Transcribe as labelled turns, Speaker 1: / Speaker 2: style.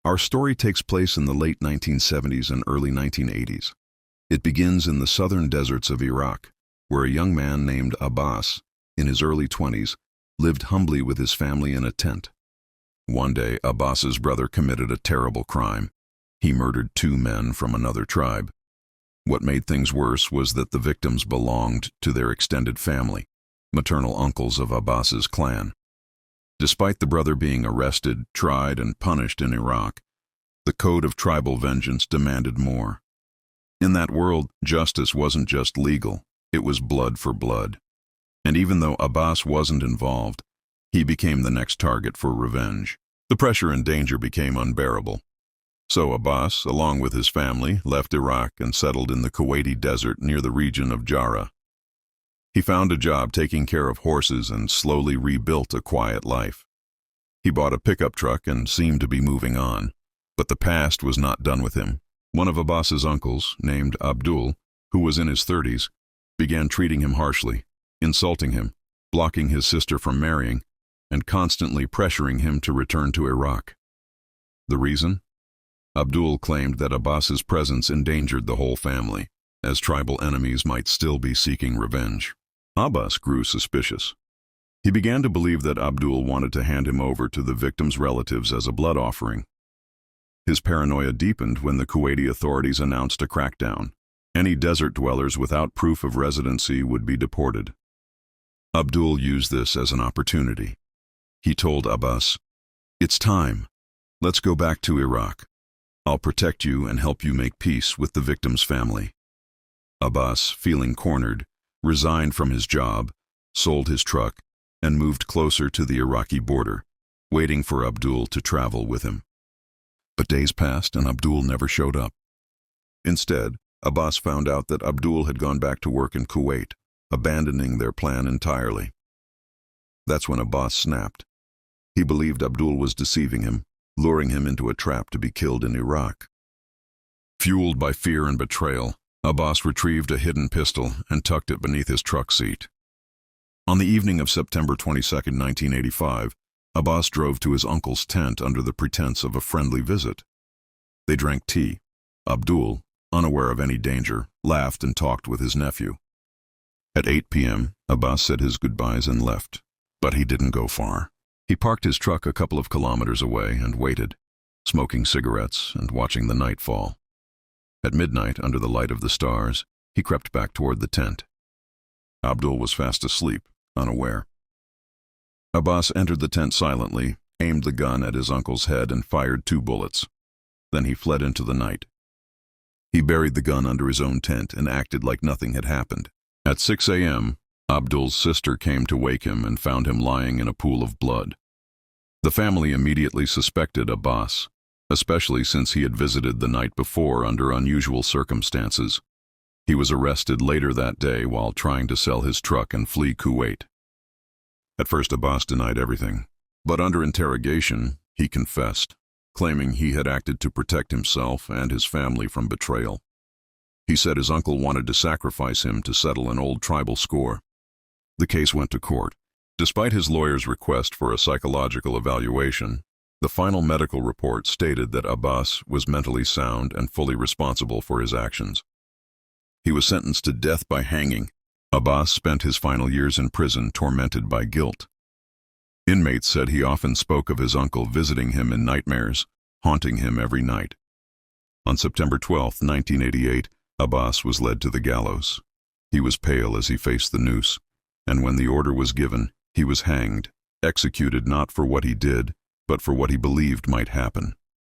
Speaker 1: Our story takes place in the late 1970s and early 1980s. It begins in the southern deserts of Iraq, where a young man named Abbas, in his early 20s, lived humbly with his family in a tent. One day, Abbas's brother committed a terrible crime. He murdered two men from another tribe. What made things worse was that the victims belonged to their extended family, maternal uncles of Abbas's clan. Despite the brother being arrested, tried, and punished in Iraq, the code of tribal vengeance demanded more. In that world, justice wasn't just legal, it was blood for blood. And even though Abbas wasn't involved, he became the next target for revenge. The pressure and danger became unbearable. So Abbas, along with his family, left Iraq and settled in the Kuwaiti desert near the region of Jarrah. He found a job taking care of horses and slowly rebuilt a quiet life. He bought a pickup truck and seemed to be moving on, but the past was not done with him. One of Abbas's uncles, named Abdul, who was in his 30s, began treating him harshly, insulting him, blocking his sister from marrying, and constantly pressuring him to return to Iraq. The reason? Abdul claimed that Abbas's presence endangered the whole family, as tribal enemies might still be seeking revenge. Abbas grew suspicious. He began to believe that Abdul wanted to hand him over to the victims' relatives as a blood offering. His paranoia deepened when the Kuwaiti authorities announced a crackdown. Any desert dwellers without proof of residency would be deported. Abdul used this as an opportunity. He told Abbas, "It's time. Let's go back to Iraq. I'll protect you and help you make peace with the victim's family." Abbas, feeling cornered, resigned from his job, sold his truck, and moved closer to the Iraqi border, waiting for Abdul to travel with him. But days passed and Abdul never showed up. Instead, Abbas found out that Abdul had gone back to work in Kuwait, abandoning their plan entirely. That's when Abbas snapped. He believed Abdul was deceiving him, luring him into a trap to be killed in Iraq. Fueled by fear and betrayal, Abbas retrieved a hidden pistol and tucked it beneath his truck seat. On the evening of September 22, 1985, Abbas drove to his uncle's tent under the pretense of a friendly visit. They drank tea. Abdul, unaware of any danger, laughed and talked with his nephew. At 8 p.m., Abbas said his goodbyes and left, but he didn't go far. He parked his truck a couple of kilometers away and waited, smoking cigarettes and watching the night fall. At midnight, under the light of the stars, he crept back toward the tent. Abdul was fast asleep, unaware. Abbas entered the tent silently, aimed the gun at his uncle's head and fired 2 bullets. Then he fled into the night. He buried the gun under his own tent and acted like nothing had happened. At 6 a.m., Abdul's sister came to wake him and found him lying in a pool of blood. The family immediately suspected Abbas, especially since he had visited the night before under unusual circumstances. He was arrested later that day while trying to sell his truck and flee Kuwait. At first, Abbas denied everything, but under interrogation, he confessed, claiming he had acted to protect himself and his family from betrayal. He said his uncle wanted to sacrifice him to settle an old tribal score. The case went to court. Despite his lawyer's request for a psychological evaluation, the final medical report stated that Abbas was mentally sound and fully responsible for his actions. He was sentenced to death by hanging. Abbas spent his final years in prison tormented by guilt. Inmates said he often spoke of his uncle visiting him in nightmares, haunting him every night. On September 12, 1988, Abbas was led to the gallows. He was pale as he faced the noose, and when the order was given, he was hanged, executed not for what he did, but for what he believed might happen.